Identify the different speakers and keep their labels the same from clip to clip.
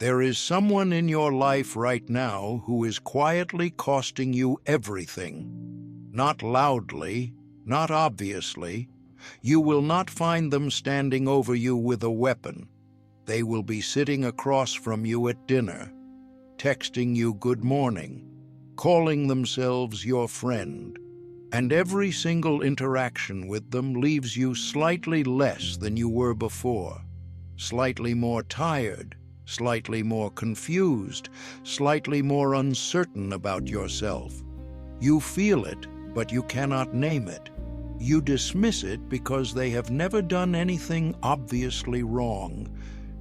Speaker 1: There is someone in your life right now who is quietly costing you everything. Not loudly, not obviously. You will not find them standing over you with a weapon. They will be sitting across from you at dinner, texting you good morning, calling themselves your friend. And every single interaction with them leaves you slightly less than you were before, slightly more tired, slightly more confused, slightly more uncertain about yourself. You feel it, but you cannot name it. You dismiss it because they have never done anything obviously wrong,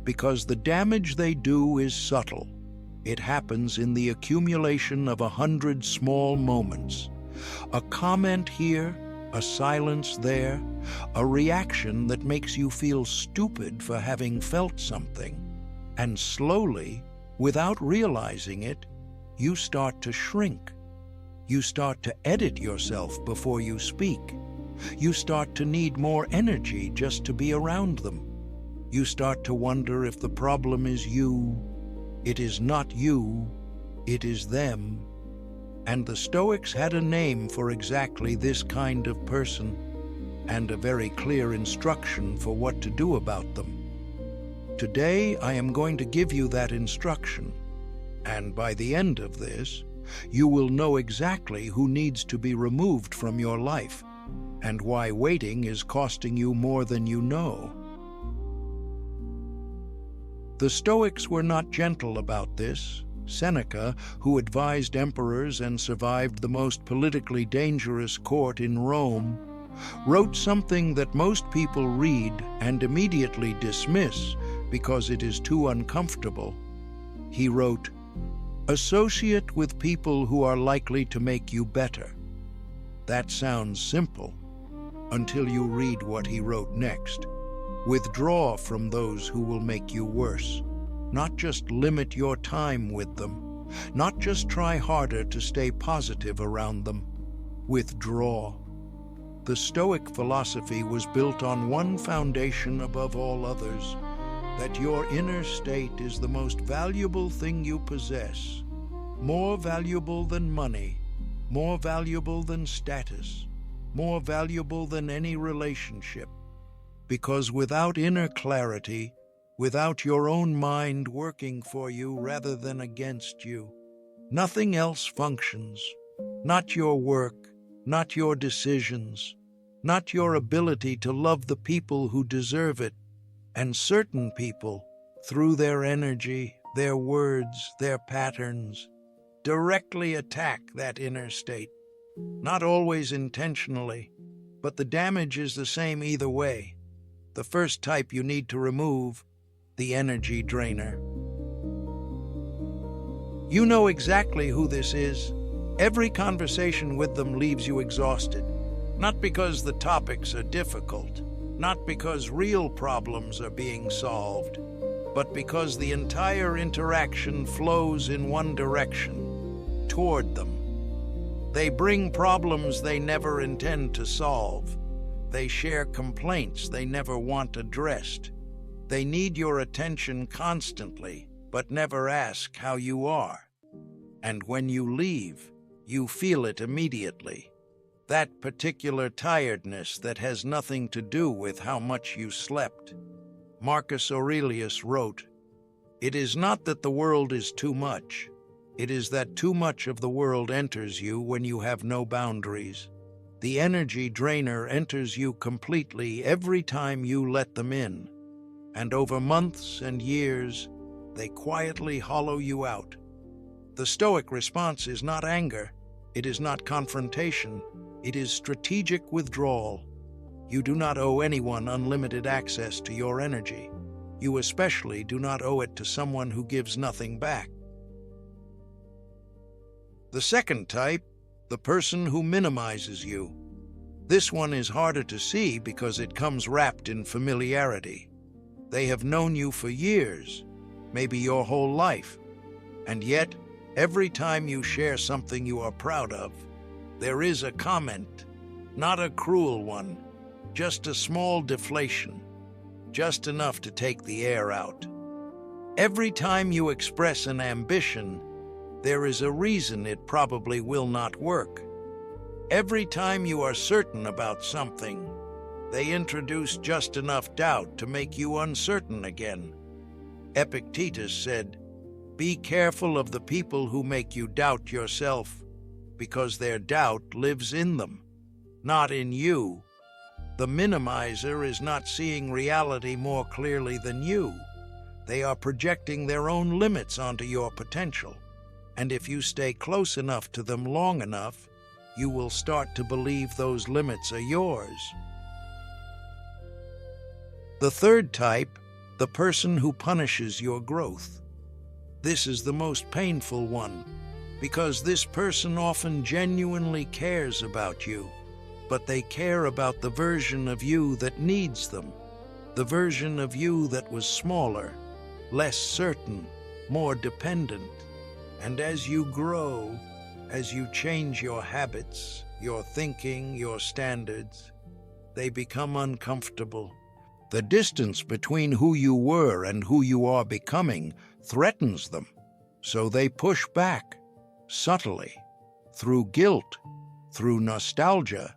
Speaker 1: because the damage they do is subtle. It happens in the accumulation of 100 small moments. A comment here, a silence there, a reaction that makes you feel stupid for having felt something. And slowly, without realizing it, you start to shrink. You start to edit yourself before you speak. You start to need more energy just to be around them. You start to wonder if the problem is you. It is not you, it is them. And the Stoics had a name for exactly this kind of person, and a very clear instruction for what to do about them. Today, I am going to give you that instruction, and by the end of this, you will know exactly who needs to be removed from your life, and why waiting is costing you more than you know. The Stoics were not gentle about this. Seneca, who advised emperors and survived the most politically dangerous court in Rome, wrote something that most people read and immediately dismiss because it is too uncomfortable. He wrote, "Associate with people who are likely to make you better." That sounds simple until you read what he wrote next. Withdraw from those who will make you worse. Not just limit your time with them. Not just try harder to stay positive around them. Withdraw. The Stoic philosophy was built on one foundation above all others, that your inner state is the most valuable thing you possess, more valuable than money, more valuable than status, more valuable than any relationship. Because without inner clarity, without your own mind working for you rather than against you, nothing else functions. Not your work, not your decisions, not your ability to love the people who deserve it. And certain people, through their energy, their words, their patterns, directly attack that inner state. Not always intentionally, but the damage is the same either way. The first type you need to remove, the energy drainer. You know exactly who this is. Every conversation with them leaves you exhausted. Not because the topics are difficult, not because real problems are being solved, but because the entire interaction flows in one direction, toward them. They bring problems they never intend to solve. They share complaints they never want addressed. They need your attention constantly, but never ask how you are. And when you leave, you feel it immediately. That particular tiredness that has nothing to do with how much you slept. Marcus Aurelius wrote, "It is not that the world is too much. It is that too much of the world enters you when you have no boundaries. The energy drainer enters you completely every time you let them in. And over months and years, they quietly hollow you out." The Stoic response is not anger. It is not confrontation. It is strategic withdrawal. You do not owe anyone unlimited access to your energy. You especially do not owe it to someone who gives nothing back. The second type, the person who minimizes you. This one is harder to see because it comes wrapped in familiarity. They have known you for years, maybe your whole life, and yet, every time you share something you are proud of, there is a comment, not a cruel one, just a small deflation, just enough to take the air out. Every time you express an ambition, there is a reason it probably will not work. Every time you are certain about something, they introduce just enough doubt to make you uncertain again. Epictetus said, "Be careful of the people who make you doubt yourself, because their doubt lives in them, not in you." The minimizer is not seeing reality more clearly than you. They are projecting their own limits onto your potential, and if you stay close enough to them long enough, you will start to believe those limits are yours. The third type, the person who punishes your growth. This is the most painful one, because this person often genuinely cares about you, but they care about the version of you that needs them, the version of you that was smaller, less certain, more dependent. And as you grow, as you change your habits, your thinking, your standards, they become uncomfortable. The distance between who you were and who you are becoming threatens them, so they push back, subtly, through guilt, through nostalgia,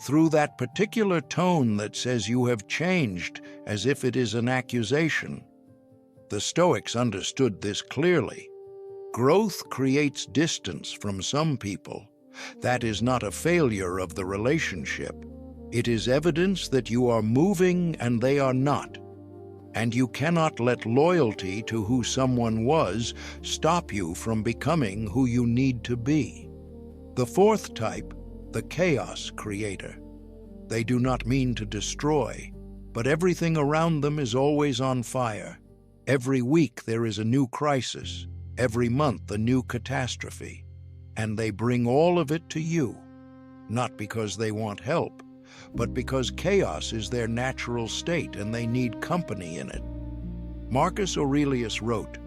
Speaker 1: through that particular tone that says you have changed, as if it is an accusation. The Stoics understood this clearly. Growth creates distance from some people. That is not a failure of the relationship. It is evidence that you are moving and they are not. And you cannot let loyalty to who someone was stop you from becoming who you need to be. The fourth type, the chaos creator. They do not mean to destroy, but everything around them is always on fire. Every week there is a new crisis, every month a new catastrophe, and they bring all of it to you, not because they want help, but because chaos is their natural state and they need company in it. Marcus Aurelius wrote,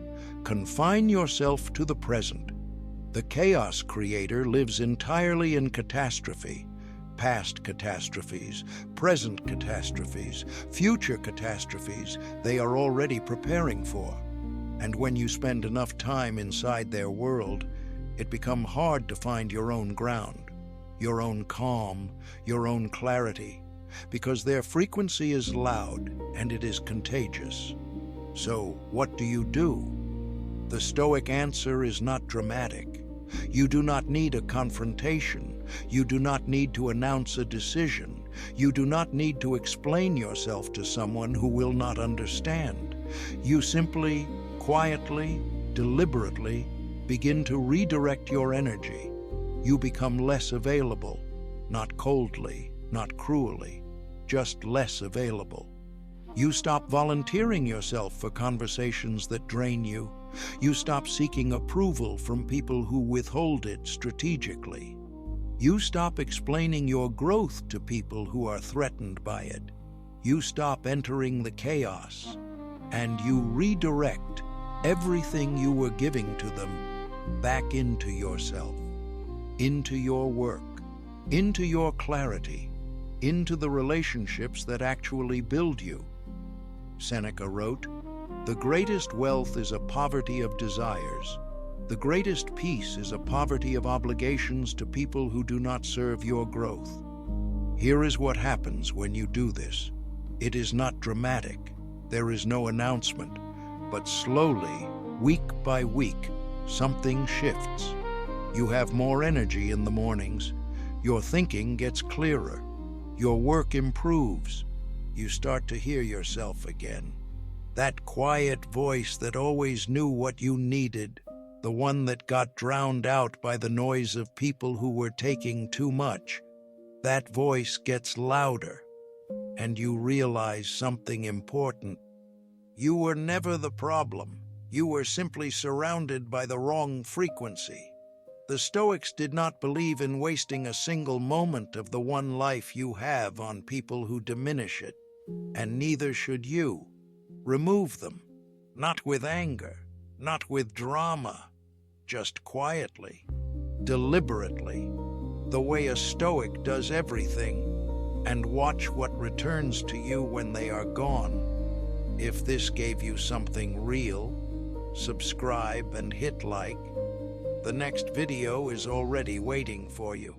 Speaker 1: "Confine yourself to the present. The chaos creator lives entirely in catastrophe, past catastrophes, present catastrophes, future catastrophes they are already preparing for. And when you spend enough time inside their world, it becomes hard to find your own ground, your own calm, your own clarity, because their frequency is loud and it is contagious. So what do? The Stoic answer is not dramatic. You do not need a confrontation. You do not need to announce a decision. You do not need to explain yourself to someone who will not understand. You simply, quietly, deliberately begin to redirect your energy. You become less available, not coldly, not cruelly, just less available. You stop volunteering yourself for conversations that drain you. You stop seeking approval from people who withhold it strategically. You stop explaining your growth to people who are threatened by it. You stop entering the chaos, and you redirect everything you were giving to them back into yourself, into your work, into your clarity, into the relationships that actually build you. Seneca wrote, "The greatest wealth is a poverty of desires. The greatest peace is a poverty of obligations to people who do not serve your growth." Here is what happens when you do this. It is not dramatic. There is no announcement. But slowly, week by week, something shifts. You have more energy in the mornings. Your thinking gets clearer. Your work improves. You start to hear yourself again. That quiet voice that always knew what you needed, the one that got drowned out by the noise of people who were taking too much. That voice gets louder, and you realize something important. You were never the problem. You were simply surrounded by the wrong frequency. The Stoics did not believe in wasting a single moment of the one life you have on people who diminish it, and neither should you. Remove them, not with anger, not with drama, just quietly, deliberately, the way a Stoic does everything, and watch what returns to you when they are gone. If this gave you something real, subscribe, and hit like. The next video is already waiting for you.